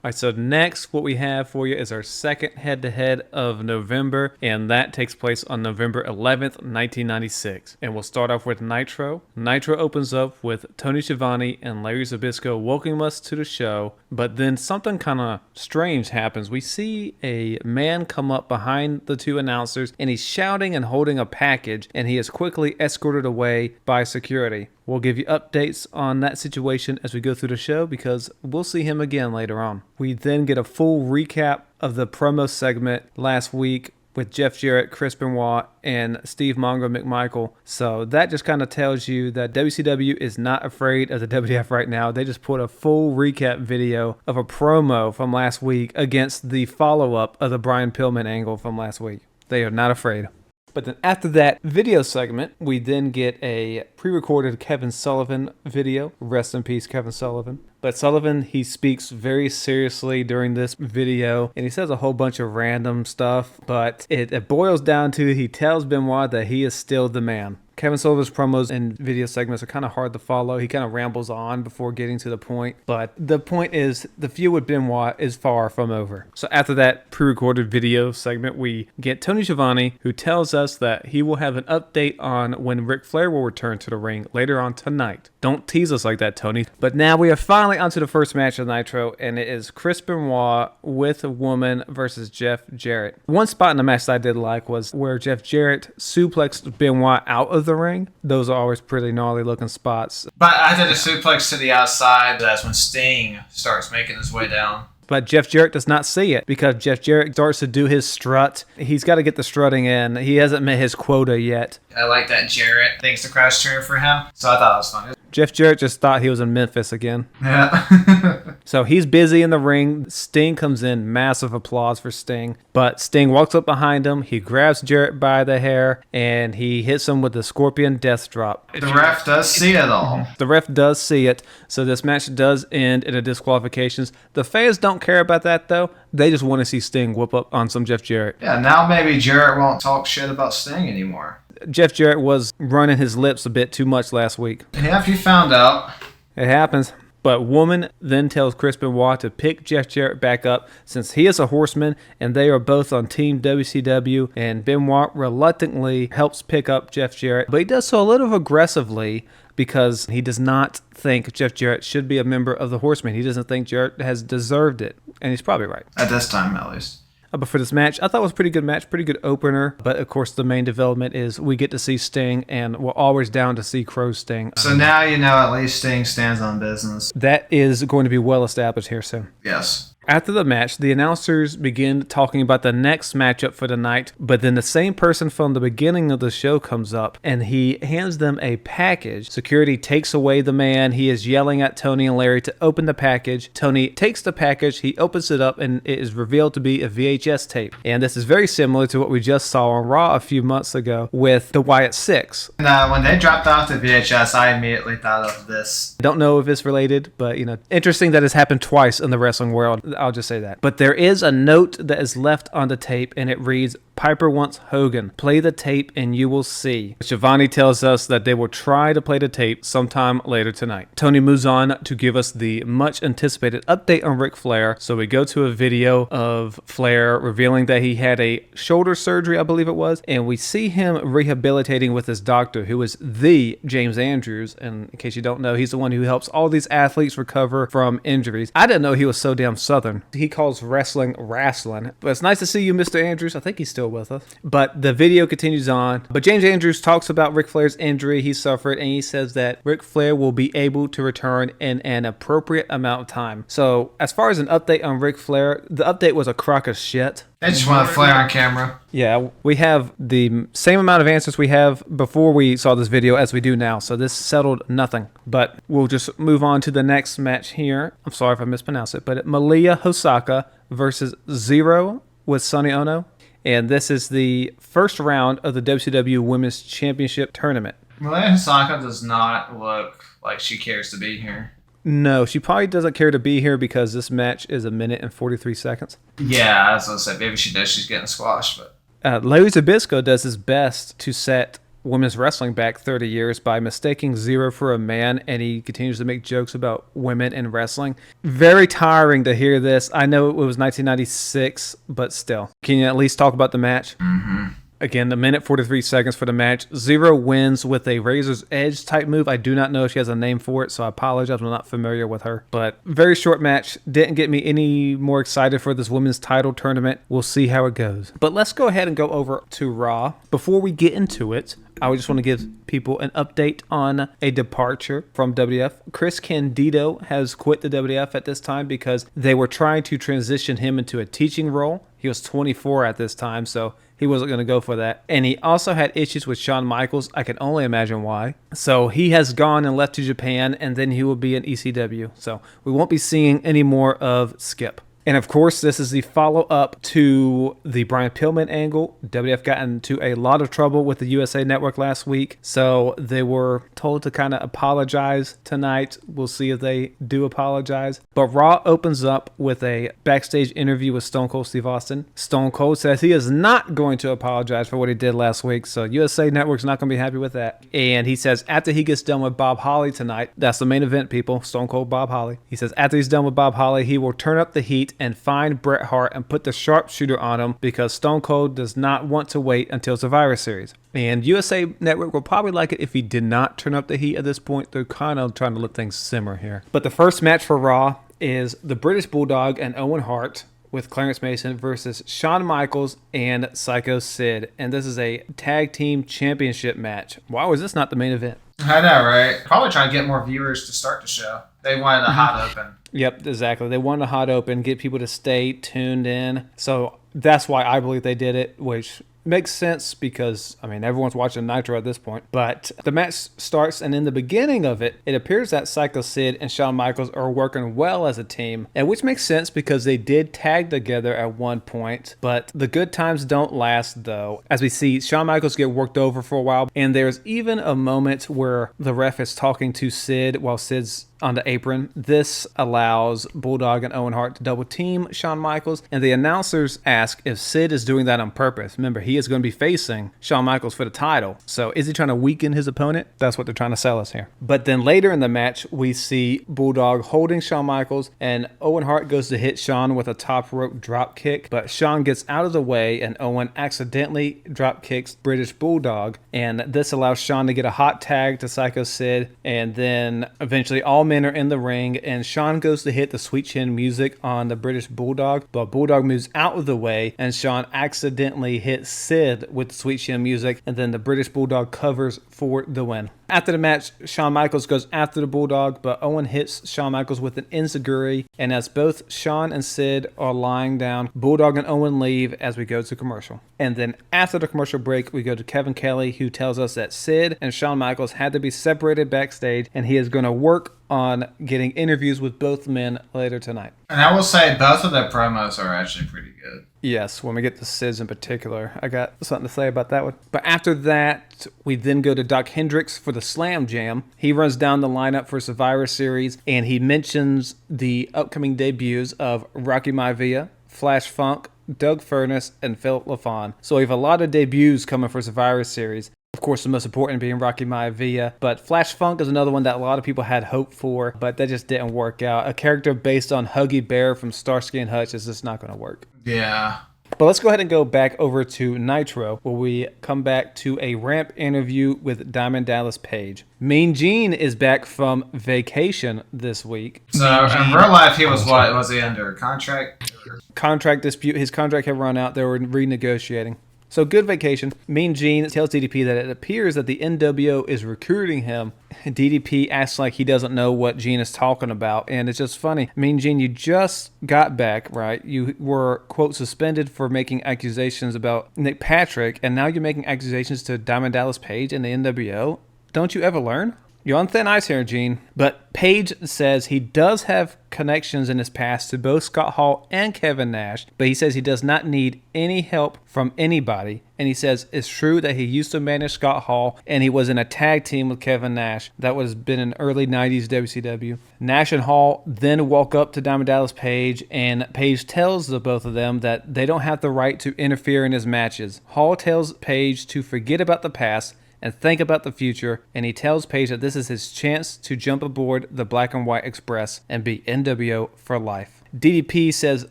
All right, so next what we have for you is our second head-to-head of November, and that takes place on November 11th, 1996. And we'll start off with Nitro. Nitro opens up with Tony Schiavone and Larry Zbyszko welcoming us to the show, but then something kind of strange happens. We see a man come up behind the two announcers, and he's shouting and holding a package, and he is quickly escorted away by security. We'll give you updates on that situation as we go through the show because we'll see him again later on. We then get a full recap of the promo segment last week with Jeff Jarrett, Chris Benoit, and Steve Mongo McMichael. So that just kind of tells you that WCW is not afraid of the WWF right now. They just put a full recap video of a promo from last week against the follow-up of the Brian Pillman angle from last week. They are not afraid. But then after that video segment, we then get a pre-recorded Kevin Sullivan video. Rest in peace, Kevin Sullivan. But Sullivan, he speaks very seriously during this video, and he says a whole bunch of random stuff, but it boils down to he tells Benoit that he is still the man. Kevin Sullivan's promos and video segments are kind of hard to follow. He kind of rambles on before getting to the point. But the point is, the feud with Benoit is far from over. So after that pre-recorded video segment, we get Tony Schiavone, who tells us that he will have an update on when Ric Flair will return to the ring later on tonight. Don't tease us like that, Tony. But now we are finally onto the first match of Nitro, and it is Chris Benoit with a woman versus Jeff Jarrett. One spot in the match that I did like was where Jeff Jarrett suplexed Benoit out of the ring. Those are always pretty gnarly looking spots. But I did a suplex to the outside. That's when Sting starts making his way down. But Jeff Jarrett does not see it because Jeff Jarrett starts to do his strut. He's got to get the strutting in. He hasn't met his quota yet. I like that Jarrett thinks the crowd's cheering for him, so I thought it was funny. Jeff Jarrett just thought he was in Memphis again. Yeah. So he's busy in the ring. Sting comes in. Massive applause for Sting. But Sting walks up behind him. He grabs Jarrett by the hair, and he hits him with the Scorpion Death Drop. The ref does see it all. The ref does see it. So this match does end in a disqualifications. The fans don't care about that, though. They just want to see Sting whoop up on some Jeff Jarrett. Yeah, now maybe Jarrett won't talk shit about Sting anymore. Jeff Jarrett was running his lips a bit too much last week. Yeah, if you found out. It happens. But Woman then tells Chris Benoit to pick Jeff Jarrett back up since he is a horseman and they are both on Team WCW, and Benoit reluctantly helps pick up Jeff Jarrett, but he does so a little aggressively because he does not think Jeff Jarrett should be a member of the Horsemen. He doesn't think Jarrett has deserved it, and he's probably right. At this time, at least. But for this match, I thought it was a pretty good match, pretty good opener. But of course, the main development is we get to see Sting, and we're always down to see Crow Sting. So now you know at least Sting stands on business. That is going to be well established here soon. Yes. After the match, the announcers begin talking about the next matchup for the night, but then the same person from the beginning of the show comes up and he hands them a package. Security takes away the man. He is yelling at Tony and Larry to open the package. Tony takes the package, he opens it up, and it is revealed to be a VHS tape. And this is very similar to what we just saw on Raw a few months ago with the Wyatt Six. And when they dropped off the VHS, I immediately thought of this. Don't know if it's related, but interesting that it's happened twice in the wrestling world. I'll just say that. But there is a note that is left on the tape, and it reads, "Piper wants Hogan. Play the tape and you will see." Schiavone tells us that they will try to play the tape sometime later tonight. Tony moves on to give us the much anticipated update on Ric Flair. So we go to a video of Flair revealing that he had a shoulder surgery, I believe it was, and we see him rehabilitating with his doctor, who is the James Andrews. And in case you don't know, he's the one who helps all these athletes recover from injuries. I didn't know he was so damn Southern. He calls wrestling wrestling. But it's nice to see you, Mr. Andrews. I think he's still with us. But the video continues on. But James Andrews talks about Ric Flair's injury he suffered, and he says that Ric Flair will be able to return in an appropriate amount of time. So as far as an update on Ric Flair, the update was a crock of shit. They just want Flair on camera. Yeah, we have the same amount of answers we have before we saw this video as we do now. So this settled nothing. But we'll just move on to the next match here. I'm sorry if I mispronounced it, but Malia Hosaka versus Zero with Sonny Ono. And this is the first round of the WCW Women's Championship Tournament. Malia Hosaka does not look like she cares to be here. No, she probably doesn't care to be here because this match is 1 minute and 43 seconds. Yeah, I was going to say, maybe she knows she's getting squashed. But Larry Zbyszko does his best to set women's wrestling back 30 years by mistaking Zero for a man, and he continues to make jokes about women in wrestling. Very tiring to hear this. I know it was 1996, but still. Can you at least talk about the match? Mm-hmm. Again, the minute 43 seconds for the match. Zero wins with a Razor's Edge type move. I do not know if she has a name for it, so I apologize. I'm not familiar with her. But very short match. Didn't get me any more excited for this women's title tournament. We'll see how it goes. But let's go ahead and go over to Raw. Before we get into it, I just want to give people an update on a departure from WWF. Chris Candido has quit the WWF at this time because they were trying to transition him into a teaching role. He was 24 at this time, so he wasn't going to go for that. And he also had issues with Shawn Michaels. I can only imagine why. So he has gone and left to Japan, and then he will be in ECW. So we won't be seeing any more of Skip. And of course, this is the follow-up to the Brian Pillman angle. WWF got into a lot of trouble with the USA Network last week, so they were told to kind of apologize tonight. We'll see if they do apologize. But Raw opens up with a backstage interview with Stone Cold Steve Austin. Stone Cold says he is not going to apologize for what he did last week, so USA Network's not going to be happy with that. And he says after he gets done with Bob Holly tonight, that's the main event, people, Stone Cold Bob Holly. He says after he's done with Bob Holly, he will turn up the heat and find Bret Hart and put the sharpshooter on him because Stone Cold does not want to wait until Survivor Series. And USA Network will probably like it if he did not turn up the heat at this point. They're kind of trying to let things simmer here. But the first match for Raw is the British Bulldog and Owen Hart with Clarence Mason versus Shawn Michaels and Sycho Sid. And this is a tag team championship match. Why was this not the main event? I know, right? Probably trying to get more viewers to start the show. They wanted a hot open. Yep, exactly. They wanted a hot open, get people to stay tuned in. So that's why I believe they did it, which makes sense because, I mean, everyone's watching Nitro at this point. But the match starts, and in the beginning of it, it appears that Sycho Sid and Shawn Michaels are working well as a team, and which makes sense because they did tag together at one point. But the good times don't last, though, as we see Shawn Michaels get worked over for a while, and there's even a moment where the ref is talking to Sid while Sid's on the apron. This allows Bulldog and Owen Hart to double team Shawn Michaels, and the announcers ask if Sid is doing that on purpose. Remember, he is going to be facing Shawn Michaels for the title. So is he trying to weaken his opponent? That's what they're trying to sell us here. But then later in the match, we see Bulldog holding Shawn Michaels, and Owen Hart goes to hit Shawn with a top rope drop kick, but Shawn gets out of the way, and Owen accidentally drop kicks British Bulldog, and this allows Shawn to get a hot tag to Sycho Sid, and then eventually all men are in the ring, and Shawn goes to hit the Sweet Chin Music on the British Bulldog, but Bulldog moves out of the way, and Shawn accidentally hits Sid with the Sweet Chin Music, and then the British Bulldog covers for the win. After the match, Shawn Michaels goes after the Bulldog, but Owen hits Shawn Michaels with an enziguri, and as both Shawn and Sid are lying down, Bulldog and Owen leave as we go to commercial. And then after the commercial break, we go to Kevin Kelly, who tells us that Sid and Shawn Michaels had to be separated backstage, and he is going to work on getting interviews with both men later tonight. And I will say both of their promos are actually pretty good. Yes, when we get to Sid's in particular, I got something to say about that one. But after that, we then go to Doc Hendricks for the Slam Jam. He runs down the lineup for Survivor Series, and he mentions the upcoming debuts of Rocky Maivia, Flash Funk, Doug Furness, and Philip LaFawn. So we have a lot of debuts coming for Survivor Series. Of course, the most important being Rocky Maivia, but Flash Funk is another one that a lot of people had hope for, but that just didn't work out. A character based on Huggy Bear from Starsky and Hutch is just not going to work. Yeah. But let's go ahead and go back over to Nitro, where we come back to a ramp interview with Diamond Dallas Page. Mean Gene is back from vacation this week. So in real life, he was what? Was he under contract? Contract dispute. His contract had run out. They were renegotiating. So good vacation. Mean Gene tells DDP that it appears that the NWO is recruiting him. DDP acts like he doesn't know what Gene is talking about, and it's just funny. Mean Gene, you just got back, right? You were, quote, suspended for making accusations about Nick Patrick, and now you're making accusations to Diamond Dallas Page and the NWO? Don't you ever learn? You're on thin ice here, Gene. But Page says he does have connections in his past to both Scott Hall and Kevin Nash, but he says he does not need any help from anybody. And he says it's true that he used to manage Scott Hall, and he was in a tag team with Kevin Nash. That was been in early 90s WCW. Nash and Hall then walk up to Diamond Dallas Page, and Page tells the both of them that they don't have the right to interfere in his matches. Hall tells Page to forget about the past and think about the future, and he tells Page that this is his chance to jump aboard the Black and White Express and be NWO for life. DDP says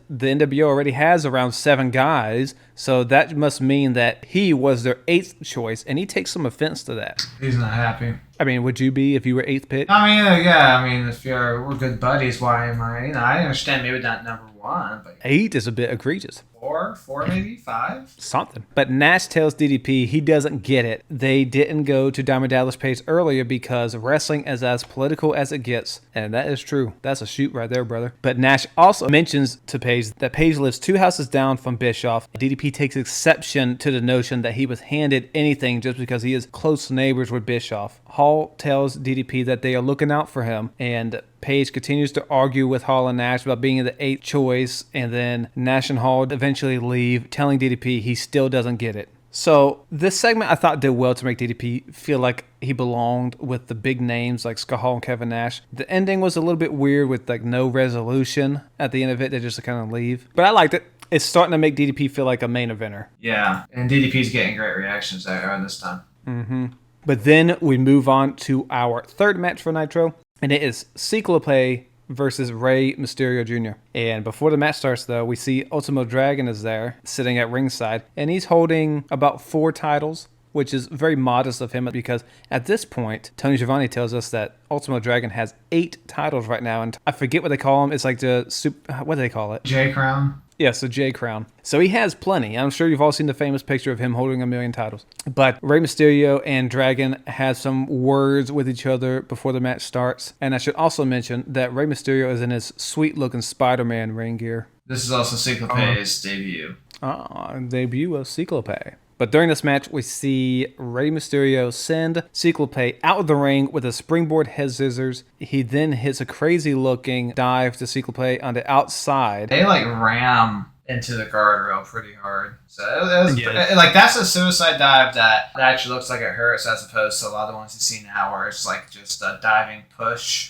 the NWO already has around 7 guys, so that must mean that he was their 8th choice, and he takes some offense to that. He's not happy. I mean, would you be if you were 8th pick? I mean, yeah. I mean, if we're good buddies, why am I? I understand maybe not number 1, but 8 is a bit egregious. 4 maybe 5. Something. But Nash tells DDP he doesn't get it. They didn't go to Diamond Dallas Page earlier because wrestling is as political as it gets. And that is true. That's a shoot right there, brother. But Nash also mentions to Page that Page lives 2 houses down from Bischoff. DDP takes exception to the notion that he was handed anything just because he is close neighbors with Bischoff. Hall tells DDP that they are looking out for him, and Page continues to argue with Hall and Nash about being the 8th choice, and then Nash and Hall eventually leave, telling DDP he still doesn't get it. So this segment I thought did well to make DDP feel like he belonged with the big names like Scott Hall and Kevin Nash. The ending was a little bit weird with like no resolution at the end of it. They just kind of leave. But I liked it. It's starting to make DDP feel like a main eventer. Yeah, and DDP's getting great reactions there this time. Mm-hmm. But then we move on to our 3rd match for Nitro, and it is Cyclope versus Rey Mysterio Jr. And before the match starts, though, we see Ultimo Dragon is there, sitting at ringside, and he's holding about 4 titles, which is very modest of him because at this point, Tony Schiavone tells us that Ultimo Dragon has 8 titles right now, and I forget what they call them. It's like what do they call it? J-Crown. Yeah, so J-Crown. So he has plenty. I'm sure you've all seen the famous picture of him holding 1,000,000 titles. But Rey Mysterio and Dragon have some words with each other before the match starts. And I should also mention that Rey Mysterio is in his sweet-looking Spider-Man ring gear. This is also Cyclope's debut. Debut of Cyclope. But during this match, we see Rey Mysterio send Cyclope out of the ring with a springboard head scissors. He then hits a crazy-looking dive to Cyclope on the outside. They ram into the guardrail pretty hard. So it was, that's a suicide dive that actually looks like it hurts as opposed to a lot of the ones you see now where it's like just a diving push.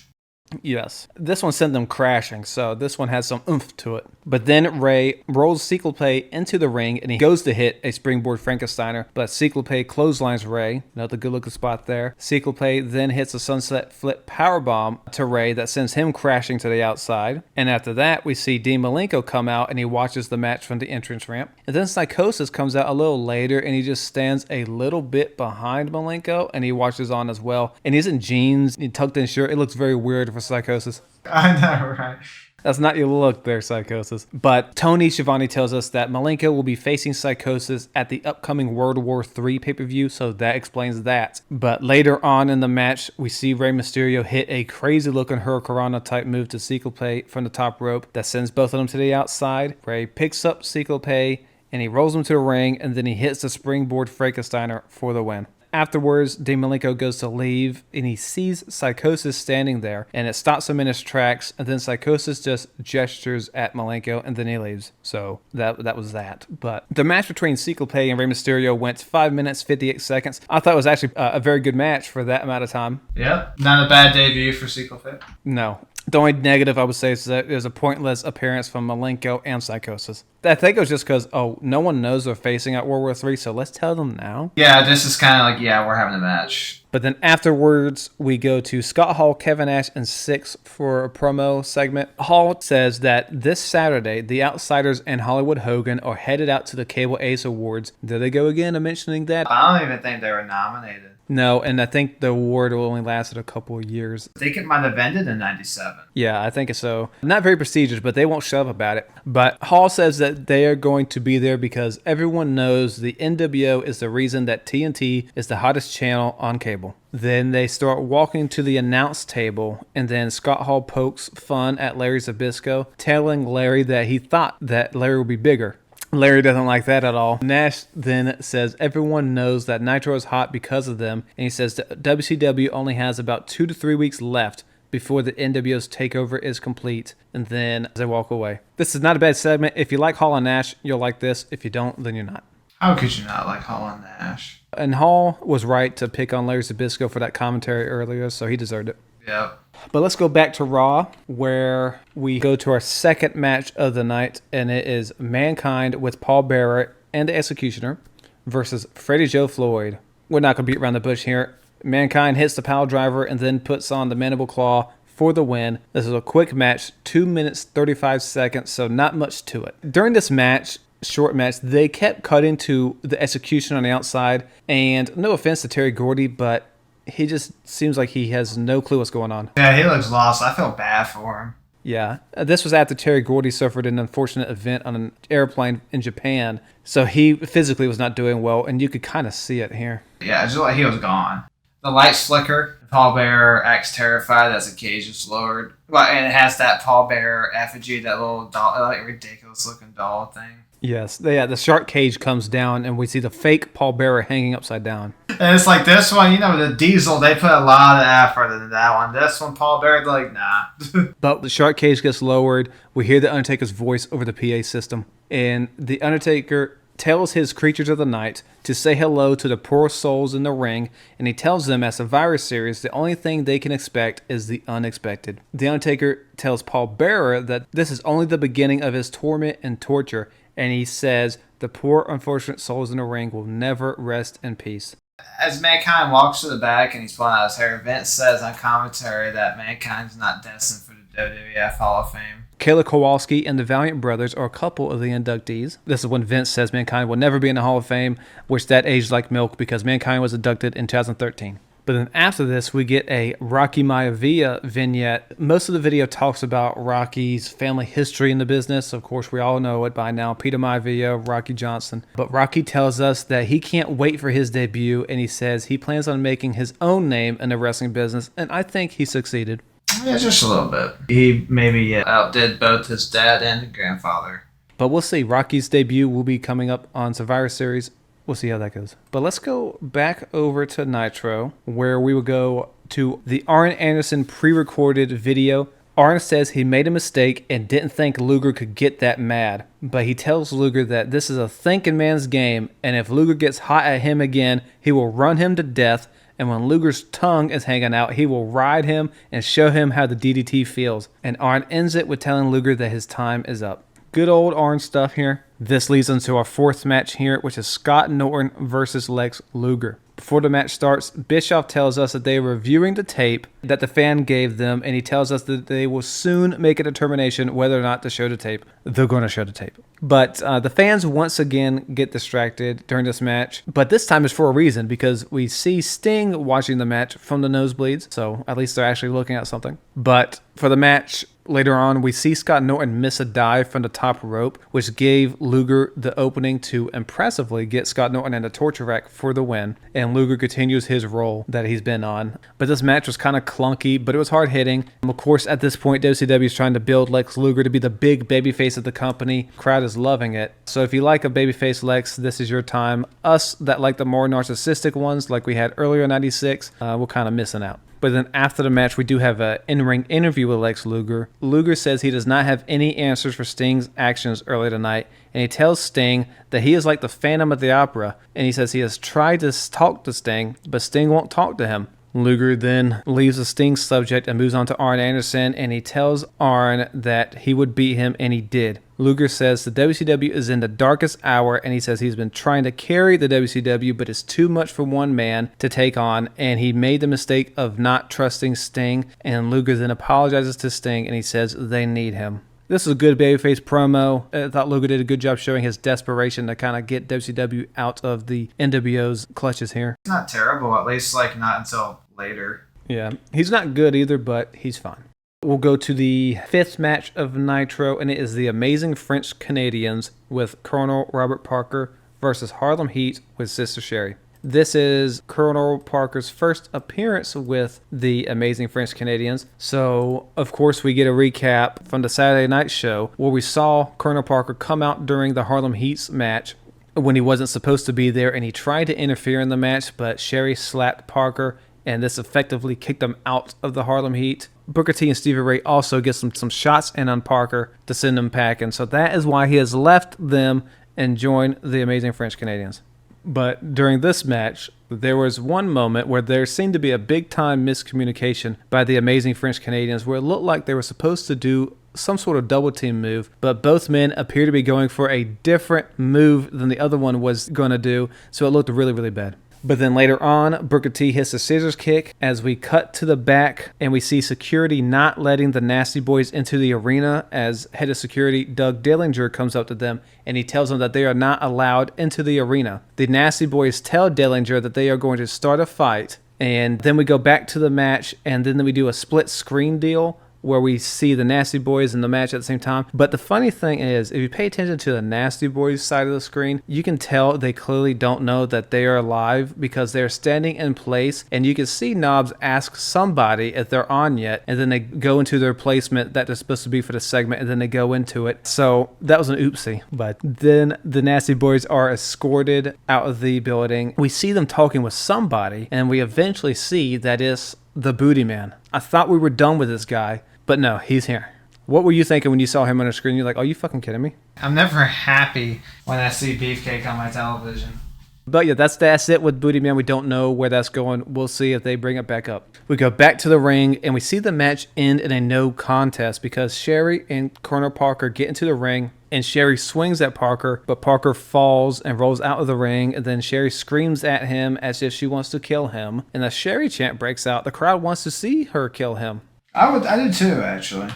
Yes. This one sent them crashing, so this one has some oomph to it. But then Rey rolls Cyclope into the ring, and he goes to hit a springboard Frankensteiner, but Cyclope clotheslines Rey. Another good-looking spot there. Cyclope then hits a sunset flip powerbomb to Rey that sends him crashing to the outside. And after that, we see Dean Malenko come out, and he watches the match from the entrance ramp. And then Psychosis comes out a little later, and he just stands a little bit behind Malenko, and he watches on as well. And he's in jeans, he tucked in shirt. It looks very weird for Psychosis. I know, right? That's not your look there, Psychosis. But Tony Schiavone tells us that Malenko will be facing Psychosis at the upcoming World War III pay-per-view, so that explains that. But later on in the match, we see Rey Mysterio hit a crazy-looking Hurricanrana-type move to Cyclope from the top rope that sends both of them to the outside. Rey picks up Cyclope, and he rolls him to the ring, and then he hits the springboard Frankensteiner for the win. Afterwards, Dean Malenko goes to leave, and he sees Psychosis standing there, and it stops him in his tracks, and then Psychosis just gestures at Malenko, and then he leaves. So that was that. But the match between Cyclope and Rey Mysterio went 5 minutes, 58 seconds. I thought it was actually a very good match for that amount of time. Yep, not a bad debut for Cyclope. No. The only negative I would say is that there's a pointless appearance from Malenko and Psychosis. I think it was just because, no one knows they're facing at World War III, so let's tell them now. Yeah, this is kind of like, we're having a match. But then afterwards, we go to Scott Hall, Kevin Nash, and Syxx for a promo segment. Hall says that this Saturday, the Outsiders and Hollywood Hogan are headed out to the Cable Ace Awards. There they go again, I'm mentioning that. I don't even think they were nominated. No, and I think the award will only lasted a couple of years. I think it might have ended in 97. Yeah, I think so. Not very prestigious, but they won't shut up about it. But Hall says that they are going to be there because everyone knows the NWO is the reason that TNT is the hottest channel on cable. Then they start walking to the announce table, and then Scott Hall pokes fun at Larry Zbyszko, telling Larry that he thought that Larry would be bigger. Larry doesn't like that at all. Nash then says everyone knows that Nitro is hot because of them, and he says that WCW only has about 2 to 3 weeks left before the NWO's takeover is complete, and then they walk away. This is not a bad segment. If you like Hall and Nash, you'll like this. If you don't, then you're not. How could you not like Hall and Nash? And Hall was right to pick on Larry Zbyszko for that commentary earlier, so he deserved it. Yep. But let's go back to Raw, where we go to our second match of the night, and it is Mankind with Paul Bearer and the Executioner versus Freddie Joe Floyd. we're not going to beat around the bush here. Mankind hits the pile driver and then puts on the mandible claw for the win. This is a quick match, 2 minutes 35 seconds, so not much to it. During this match, short match, they kept cutting to the execution on the outside, and no offense to Terry Gordy, but he just seems like he has no clue what's going on. Yeah, he looks lost. I feel bad for him. Yeah, this was after Terry Gordy suffered an unfortunate event on an airplane in Japan, so he physically was not doing well, and you could kind of see it here. Yeah, just like he was gone. The lights flicker. The pallbearer acts terrified as the cage is lowered. Well, and it has that pallbearer effigy, that little doll, like ridiculous looking doll thing. Yes, the shark cage comes down, and we see the fake pallbearer hanging upside down. And it's like this one, the Diesel, they put a lot of effort into that one. This one, pallbearer, like, nah. But the shark cage gets lowered. We hear the Undertaker's voice over the PA system, and the Undertaker tells his creatures of the night to say hello to the poor souls in the ring, and he tells them at Survivor Series the only thing they can expect is the unexpected. The Undertaker tells Paul Bearer that this is only the beginning of his torment and torture, and he says the poor unfortunate souls in the ring will never rest in peace. As Mankind walks to the back and he's pulling out his hair, Vince says on commentary that Mankind's not destined for the WWF Hall of Fame. Kayla Kowalski and the Valiant Brothers are a couple of the inductees. This is when Vince says Mankind will never be in the Hall of Fame, which that aged like milk because Mankind was inducted in 2013. But then after this, we get a Rocky Maivia vignette. Most of the video talks about Rocky's family history in the business. Of course, we all know it by now. Peter Maivia, Rocky Johnson. But Rocky tells us that he can't wait for his debut, and he says he plans on making his own name in the wrestling business, and I think he succeeded. Yeah, just a little bit. He maybe outdid both his dad and grandfather. But we'll see. Rocky's debut will be coming up on Survivor Series. We'll see how that goes. But let's go back over to Nitro, where we will go to the Arn Anderson pre-recorded video. Arn says he made a mistake and didn't think Luger could get that mad. But he tells Luger that this is a thinking man's game, and if Luger gets hot at him again, he will run him to death. And when Luger's tongue is hanging out, he will ride him and show him how the DDT feels. And Arn ends it with telling Luger that his time is up. Good old Arn stuff here. This leads into our fourth match here, which is Scott Norton versus Lex Luger. Before the match starts, Bischoff tells us that they are reviewing the tape that the fan gave them, and he tells us that they will soon make a determination whether or not to show the tape. They're going to show the tape. But the fans once again get distracted during this match, but this time is for a reason, because we see Sting watching the match from the nosebleeds, so at least they're actually looking at something. But for the match, later on, we see Scott Norton miss a dive from the top rope, which gave Luger the opening to impressively get Scott Norton in the torture rack for the win, and Luger continues his role that he's been on. But this match was kind of clunky, but it was hard-hitting. Of course, at this point, WCW is trying to build Lex Luger to be the big babyface of the company. Crowd is loving it. So if you like a babyface Lex, this is your time. Us that like the more narcissistic ones, like we had earlier in '96, we're kind of missing out. But then after the match, we do have an in-ring interview with Lex Luger. Luger says he does not have any answers for Sting's actions earlier tonight, and he tells Sting that he is like the Phantom of the Opera, and he says he has tried to talk to Sting, but Sting won't talk to him. Luger then leaves the Sting subject and moves on to Arn Anderson, and he tells Arn that he would beat him, and he did. Luger says the WCW is in the darkest hour, and he says he's been trying to carry the WCW, but it's too much for one man to take on, and he made the mistake of not trusting Sting, and Luger then apologizes to Sting, and he says they need him. This is a good babyface promo. I thought Luger did a good job showing his desperation to kind of get WCW out of the NWO's clutches here. It's not terrible, at least not until later. Yeah, he's not good either, but he's fine. We'll go to the fifth match of Nitro, and it is the Amazing French Canadians with Colonel Robert Parker versus Harlem Heat with Sister Sherry. This is Colonel Parker's first appearance with the Amazing French Canadians. So, of course, we get a recap from the Saturday night show where we saw Colonel Parker come out during the Harlem Heat's match when he wasn't supposed to be there, and he tried to interfere in the match, but Sherry slapped Parker, and this effectively kicked him out of the Harlem Heat. Booker T and Stevie Ray also get some shots in on Parker to send him packing. So that is why he has left them and joined the Amazing French Canadians. But during this match, there was one moment where there seemed to be a big-time miscommunication by the Amazing French Canadians where it looked like they were supposed to do some sort of double team move, but both men appear to be going for a different move than the other one was going to do, so it looked really, really bad. But then later on, Booker T hits a scissors kick as we cut to the back and we see security not letting the Nasty Boys into the arena as head of security Doug Dillinger comes up to them and he tells them that they are not allowed into the arena. The Nasty Boys tell Dillinger that they are going to start a fight, and then we go back to the match and then we do a split screen deal where we see the Nasty Boys in the match at the same time. But the funny thing is, if you pay attention to the Nasty Boys side of the screen, you can tell they clearly don't know that they are live because they're standing in place, and you can see Knobs ask somebody if they're on yet, and then they go into their placement that they're supposed to be for the segment, and then they go into it. So that was an oopsie. But then the Nasty Boys are escorted out of the building. We see them talking with somebody, and we eventually see that it's the Booty Man. I thought we were done with this guy, but no, he's here. What were you thinking when you saw him on the screen? You're like, are you fucking kidding me? I'm never happy when I see Beefcake on my television. But yeah, that's it with Booty Man. We don't know where that's going. We'll see if they bring it back up. We go back to the ring, and we see the match end in a no contest because Sherry and Colonel Parker get into the ring, and Sherry swings at Parker, but Parker falls and rolls out of the ring, and then Sherry screams at him as if she wants to kill him, and a Sherry chant breaks out. The crowd wants to see her kill him. I did too, actually.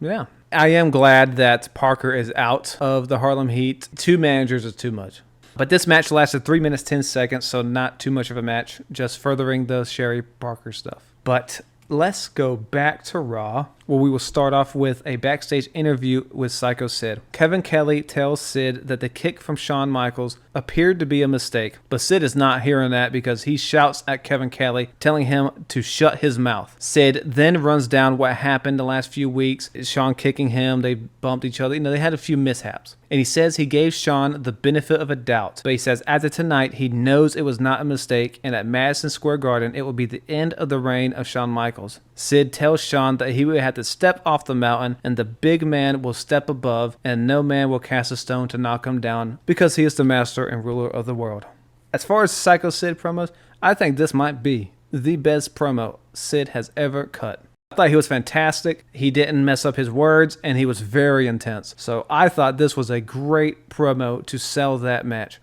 Yeah. I am glad that Parker is out of the Harlem Heat. 2 managers is too much. But this match lasted 3 minutes, 10 seconds, so not too much of a match, just furthering the Sherry Parker stuff. But let's go back to Raw, where we will start off with a backstage interview with Sycho Sid. Kevin Kelly tells Sid that the kick from Shawn Michaels appeared to be a mistake, but Sid is not hearing that because he shouts at Kevin Kelly, telling him to shut his mouth. Sid then runs down what happened the last few weeks. Shawn kicking him, they bumped each other, they had a few mishaps. And he says he gave Shawn the benefit of a doubt, but he says after tonight he knows it was not a mistake, and at Madison Square Garden it will be the end of the reign of Shawn Michaels. Sid tells Shawn that he would have to step off the mountain and the big man will step above, and no man will cast a stone to knock him down because he is the master and ruler of the world. As far as Sycho Sid promos, I think this might be the best promo Sid has ever cut. I thought he was fantastic. He didn't mess up his words, and he was very intense. So I thought this was a great promo to sell that match.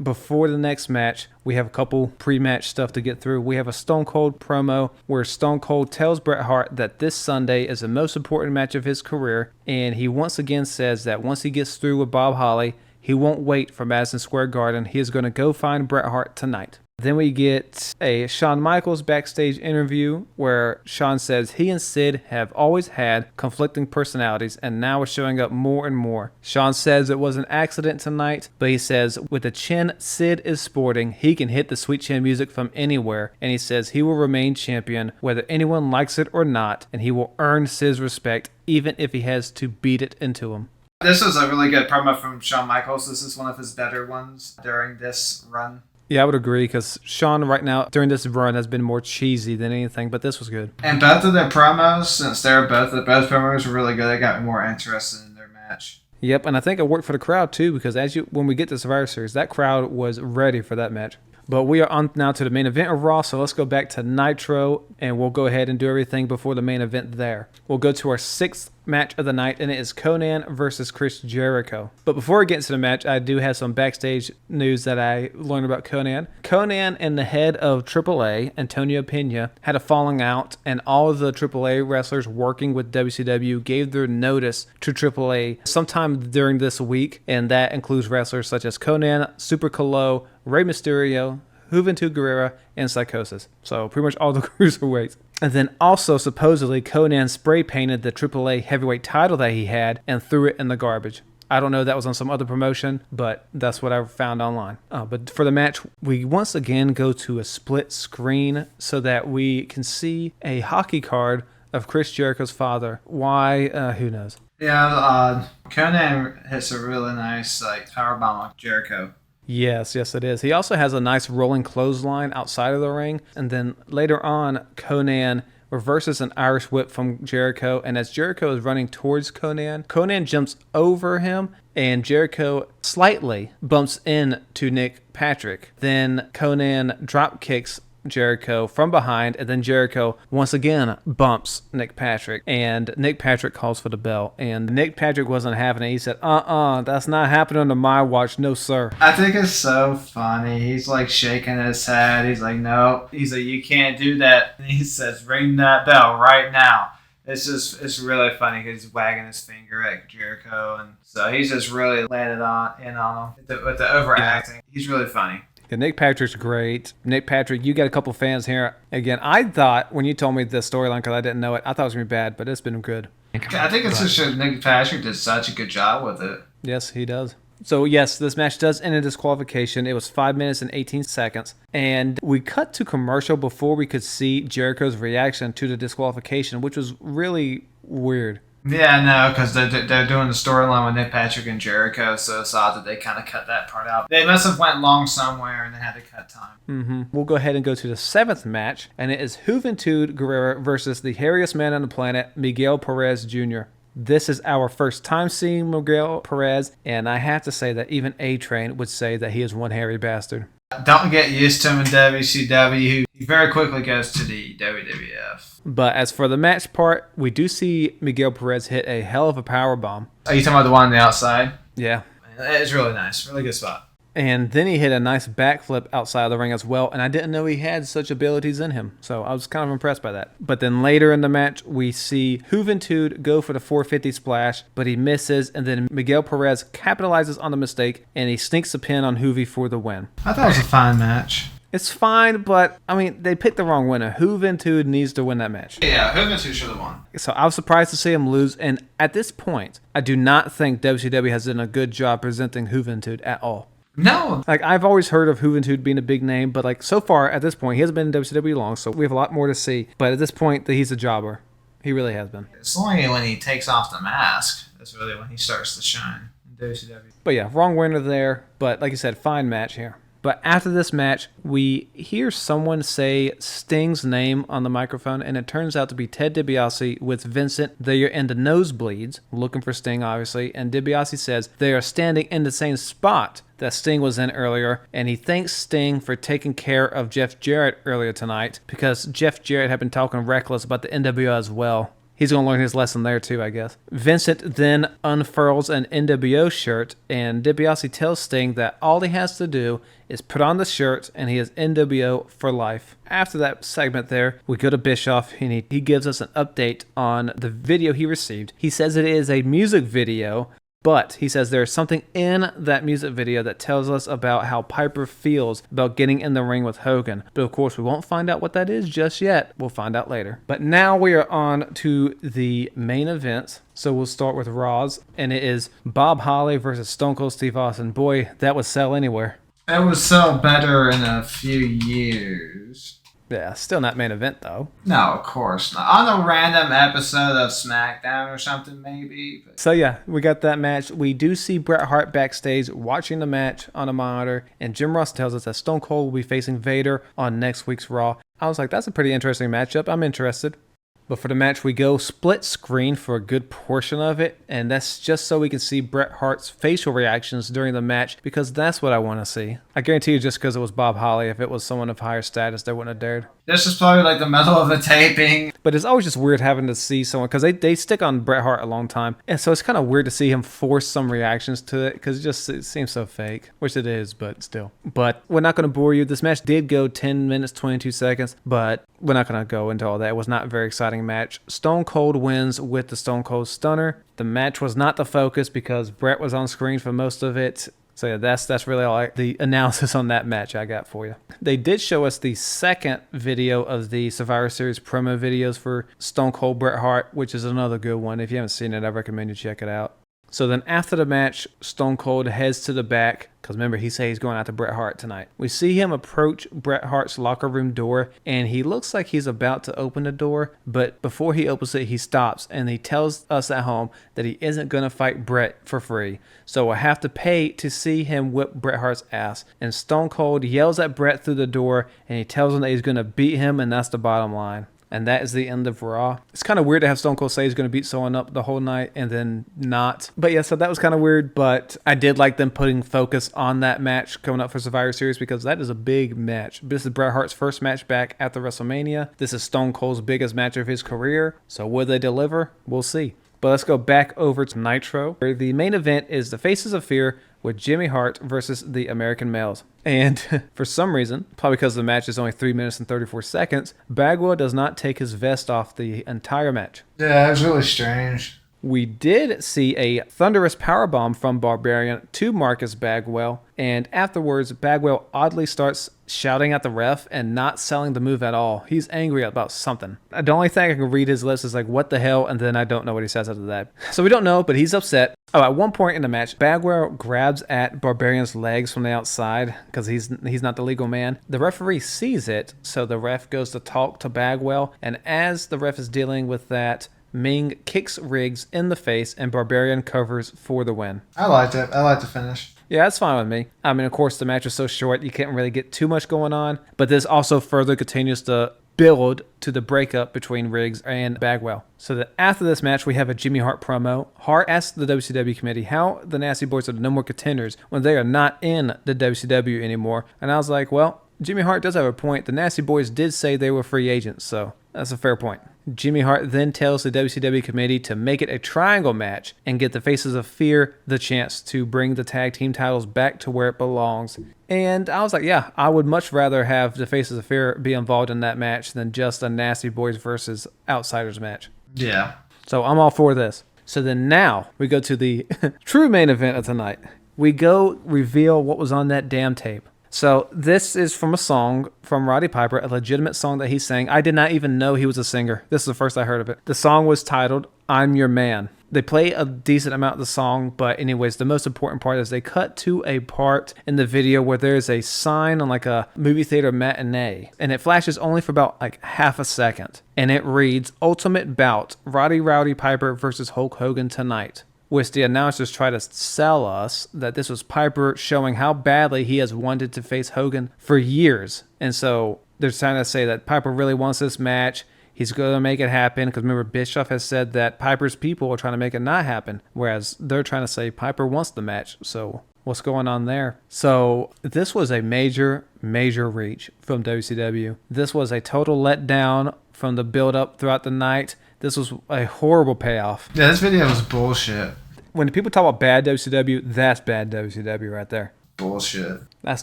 Before the next match, we have a couple pre-match stuff to get through. We have a Stone Cold promo where Stone Cold tells Bret Hart that this Sunday is the most important match of his career, and he once again says that once he gets through with Bob Holly, he won't wait for Madison Square Garden. He is going to go find Bret Hart tonight. Then we get a Shawn Michaels backstage interview where Shawn says he and Sid have always had conflicting personalities and now are showing up more and more. Shawn says it was an accident tonight, but he says with the chin Sid is sporting, he can hit the sweet chin music from anywhere, and he says he will remain champion whether anyone likes it or not, and he will earn Sid's respect even if he has to beat it into him. This was a really good promo from Shawn Michaels. This is one of his better ones during this run. Yeah, I would agree, because Shawn right now, during this run, has been more cheesy than anything, but this was good. And both of their promos, since both promos were really good, they got me more interested in their match. Yep, and I think it worked for the crowd, too, because when we get to Survivor Series, that crowd was ready for that match. But we are on now to the main event of Raw, so let's go back to Nitro, and we'll go ahead and do everything before the main event there. We'll go to our 6th match of the night, and it is Conan versus Chris Jericho. But before we get into the match, I do have some backstage news that I learned about Conan. Conan and the head of AAA, Antonio Pena, had a falling out, and all of the AAA wrestlers working with WCW gave their notice to AAA sometime during this week, and that includes wrestlers such as Conan, Super Calo, Rey Mysterio, Juventud Guerrera, and Psychosis. So pretty much all the cruiserweights. And then also, supposedly, Conan spray painted the AAA heavyweight title that he had and threw it in the garbage. I don't know if that was on some other promotion, but that's what I found online. But for the match, we once again go to a split screen so that we can see a hockey card of Chris Jericho's father. Why? Who knows? Yeah, Conan hits a really nice powerbomb on Jericho. Yes, it is. He also has a nice rolling clothesline outside of the ring. And then later on, Conan reverses an Irish whip from Jericho. And as Jericho is running towards Conan jumps over him, and Jericho slightly bumps into Nick Patrick. Then Conan drop kicks Jericho from behind, and then Jericho once again bumps Nick Patrick, and Nick Patrick calls for the bell, and Nick Patrick wasn't having it. He said, that's not happening under my watch, no sir. I think it's so funny. He's like shaking his head. He's like, no. He's like, you can't do that. And he says, ring that bell right now. It's really funny because he's wagging his finger at Jericho, and so he's just really laying it in on him with the overacting. Yeah. He's really funny. Yeah, Nick Patrick's great. Nick Patrick, you got a couple fans here. Again, I thought when you told me the storyline, because I didn't know it, I thought it was going to be bad, but it's been good. I think it's just Nick Patrick did such a good job with it. Yes, he does. So, yes, this match does end in disqualification. It was 5 minutes and 18 seconds. And we cut to commercial before we could see Jericho's reaction to the disqualification, which was really weird. Yeah, no, because they're doing the storyline with Nick Patrick and Jericho, so it's odd that they kind of cut that part out. They must have went long somewhere and they had to cut time. We'll go ahead and go to the 7th match, and it is Juventud Guerrera versus the hairiest man on the planet, Miguel Perez Jr. This is our first time seeing Miguel Perez, and I have to say that even A-Train would say that he is one hairy bastard. Don't get used to him in WCW. He very quickly goes to the WWF. But as for the match part, we do see Miguel Perez hit a hell of a powerbomb. Are you talking about the one on the outside? Yeah. It's really nice. Really good spot. And then he hit a nice backflip outside of the ring as well, and I didn't know he had such abilities in him, so I was kind of impressed by that. But then later in the match, we see Juventud go for the 450 splash, but he misses, and then Miguel Perez capitalizes on the mistake, and he sneaks a pin on Juvi for the win. I thought it was a fine match. It's fine, but, I mean, they picked the wrong winner. Juventud needs to win that match. Yeah, Juventud should have won. So I was surprised to see him lose, and at this point, I do not think WCW has done a good job presenting Juventud at all. No. Like, I've always heard of Juventud being a big name, but, like, so far, at this point, he hasn't been in WCW long, so we have a lot more to see. But at this point, he's a jobber. He really has been. It's only when he takes off the mask that's really when he starts to shine in WCW. But yeah, wrong winner there, but like you said, fine match here. But after this match, we hear someone say Sting's name on the microphone, and it turns out to be Ted DiBiase with Vincent. They are in the nosebleeds, looking for Sting, obviously, and DiBiase says they are standing in the same spot that Sting was in earlier, and he thanks Sting for taking care of Jeff Jarrett earlier tonight, because Jeff Jarrett had been talking reckless about the NWO as well. He's going to learn his lesson there too, I guess. Vincent then unfurls an NWO shirt, and DiBiase tells Sting that all he has to do is put on the shirt, and he is NWO for life. After that segment there, we go to Bischoff, and he gives us an update on the video he received. He says it is a music video, but he says there's something in that music video that tells us about how Piper feels about getting in the ring with Hogan. But of course, we won't find out what that is just yet. We'll find out later. But now we are on to the main event. So we'll start with Raw's, and it is Bob Holly versus Stone Cold Steve Austin. Boy, that would sell anywhere. It would sell better in a few years. Yeah, still not main event, though. No, of course not. On a random episode of SmackDown or something, maybe. But... So, yeah, we got that match. We do see Bret Hart backstage watching the match on a monitor, and Jim Ross tells us that Stone Cold will be facing Vader on next week's Raw. I was like, that's a pretty interesting matchup. I'm interested. But for the match, we go split screen for a good portion of it, and that's just so we can see Bret Hart's facial reactions during the match, because that's what I want to see. I guarantee you, just because it was Bob Holly, if it was someone of higher status, they wouldn't have dared. This is probably like the middle of the taping. But it's always just weird having to see someone, because they stick on Bret Hart a long time, and so it's kind of weird to see him force some reactions to it, because it seems so fake, which it is, but still. But we're not going to bore you. This match did go 10 minutes, 22 seconds, but we're not going to go into all that. It was not a very exciting match. Stone Cold wins with the Stone Cold Stunner. The match was not the focus because Bret was on screen for most of it. So yeah, that's really all the analysis on that match I got for you. They did show us the second video of the Survivor Series promo videos for Stone Cold Bret Hart, which is another good one. If you haven't seen it, I recommend you check it out. So then after the match, Stone Cold heads to the back, because remember, he said he's going out to Bret Hart tonight. We see him approach Bret Hart's locker room door, and he looks like he's about to open the door, but before he opens it, he stops, and he tells us at home that he isn't going to fight Bret for free. So we'll have to pay to see him whip Bret Hart's ass. And Stone Cold yells at Bret through the door, and he tells him that he's going to beat him, and that's the bottom line. And that is the end of Raw. It's kind of weird to have Stone Cold say he's going to beat someone up the whole night and then not. But yeah, so that was kind of weird. But I did like them putting focus on that match coming up for Survivor Series because that is a big match. This is Bret Hart's first match back after WrestleMania. This is Stone Cold's biggest match of his career. So will they deliver? We'll see. But let's go back over to Nitro, where the main event is the Faces of Fear with Jimmy Hart versus the American Males. And for some reason, probably because the match is only 3 minutes and 34 seconds, Bagwell does not take his vest off the entire match. Yeah, it was really strange. We did see a thunderous powerbomb from Barbarian to Marcus Bagwell, and afterwards, Bagwell oddly starts shouting at the ref and not selling the move at all. He's angry about something. The only thing I can read his lips is like, what the hell? And then I don't know what he says after that. So we don't know, but he's upset. Oh, at one point in the match, Bagwell grabs at Barbarian's legs from the outside because he's not the legal man. The referee sees it, so the ref goes to talk to Bagwell, and as the ref is dealing with that, Ming kicks Riggs in the face, and Barbarian covers for the win. I liked it. I liked the finish. Yeah, that's fine with me. I mean, of course, the match was so short, you can't really get too much going on, but this also further continues to build to the breakup between Riggs and Bagwell. So that after this match, we have a Jimmy Hart promo. Hart asked the WCW committee how the Nasty Boys are the no more contenders when they are not in the WCW anymore. And I was like, well, Jimmy Hart does have a point. The Nasty Boys did say they were free agents, so that's a fair point. Jimmy Hart then tells the WCW committee to make it a triangle match and get the Faces of Fear the chance to bring the tag team titles back to where it belongs. And I was like, yeah, I would much rather have the Faces of Fear be involved in that match than just a Nasty Boys versus Outsiders match. Yeah. So I'm all for this. So then now we go to the true main event of tonight. We go reveal what was on that damn tape. So this is from a song from Roddy Piper, a legitimate song that he sang. I did not even know he was a singer. This is the first I heard of it. The song was titled, I'm Your Man. They play a decent amount of the song, but anyways, the most important part is they cut to a part in the video where there's a sign on like a movie theater matinee, and it flashes only for about like half a second. And it reads, Ultimate Bout, Rowdy Piper versus Hulk Hogan tonight. Which the announcers try to sell us that this was Piper showing how badly he has wanted to face Hogan for years. And so they're trying to say that Piper really wants this match. He's going to make it happen. Because remember, Bischoff has said that Piper's people are trying to make it not happen. Whereas they're trying to say Piper wants the match. So what's going on there? So this was a major reach from WCW. This was a total letdown from the build-up throughout the night. This was a horrible payoff. Yeah, this video was bullshit. When people talk about bad WCW, that's bad WCW right there. Bullshit. That's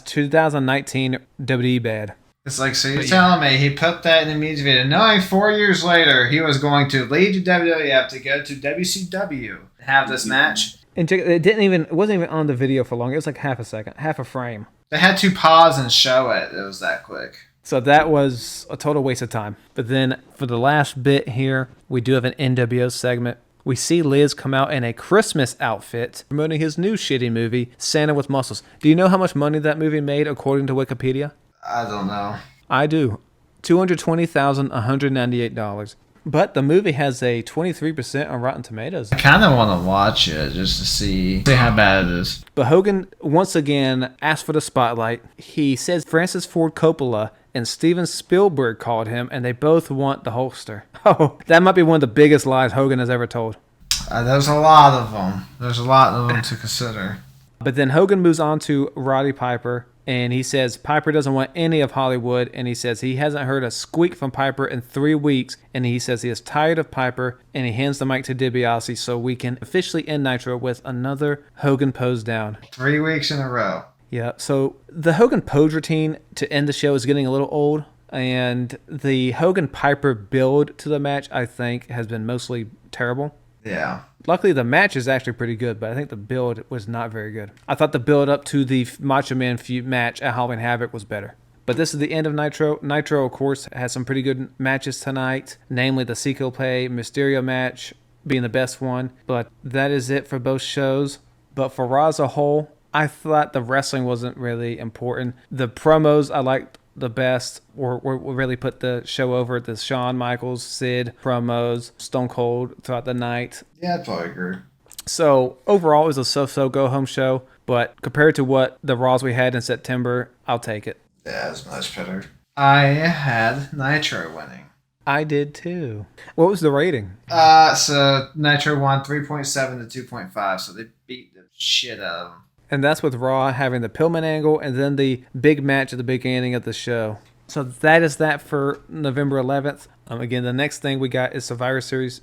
2019 WWE bad. It's like, so you're telling me he put that in the music video, knowing 4 years later he was going to leave the WWF to go to WCW and have this match? And it wasn't even on the video for long. It was like half a second, half a frame. They had to pause and show it. It was that quick. So that was a total waste of time. But then for the last bit here, we do have an NWO segment. We see Liz come out in a Christmas outfit promoting his new shitty movie, Santa with Muscles. Do you know how much money that movie made according to Wikipedia? I don't know. I do. $220,198. But the movie has a 23% on Rotten Tomatoes. I kind of want to watch it just to see how bad it is. But Hogan, once again, asked for the spotlight. He says Francis Ford Coppola and Steven Spielberg called him, and they both want the holster. Oh, that might be one of the biggest lies Hogan has ever told. There's a lot of them. There's a lot of them to consider. But then Hogan moves on to Roddy Piper, and he says Piper doesn't want any of Hollywood, and he says he hasn't heard a squeak from Piper in 3 weeks, and he says he is tired of Piper, and he hands the mic to DiBiase so we can officially end Nitro with another Hogan pose down. 3 weeks in a row. Yeah, so the Hogan pose routine to end the show is getting a little old, and the Hogan-Piper build to the match, I think, has been mostly terrible. Yeah. Luckily, the match is actually pretty good, but I think the build was not very good. I thought the build up to the Macho Man feud match at Halloween Havoc was better. But this is the end of Nitro. Nitro, of course, has some pretty good matches tonight, namely the Sycho Play Mysterio match being the best one. But that is it for both shows. But for Raw as a whole, I thought the wrestling wasn't really important. The promos I liked the best or really put the show over. The Shawn Michaels, Sid promos, Stone Cold throughout the night. Yeah, I'd probably agree. So overall, it was a so-so go-home show. But compared to what the Raws we had in September, I'll take it. Yeah, it's much better. I had Nitro winning. I did too. What was the rating? So Nitro won 3.7 to 2.5, so they beat the shit out of them. And that's with Raw having the Pillman angle and then the big match at the beginning of the show. So that is that for November 11th. Again, the next thing we got is Survivor Series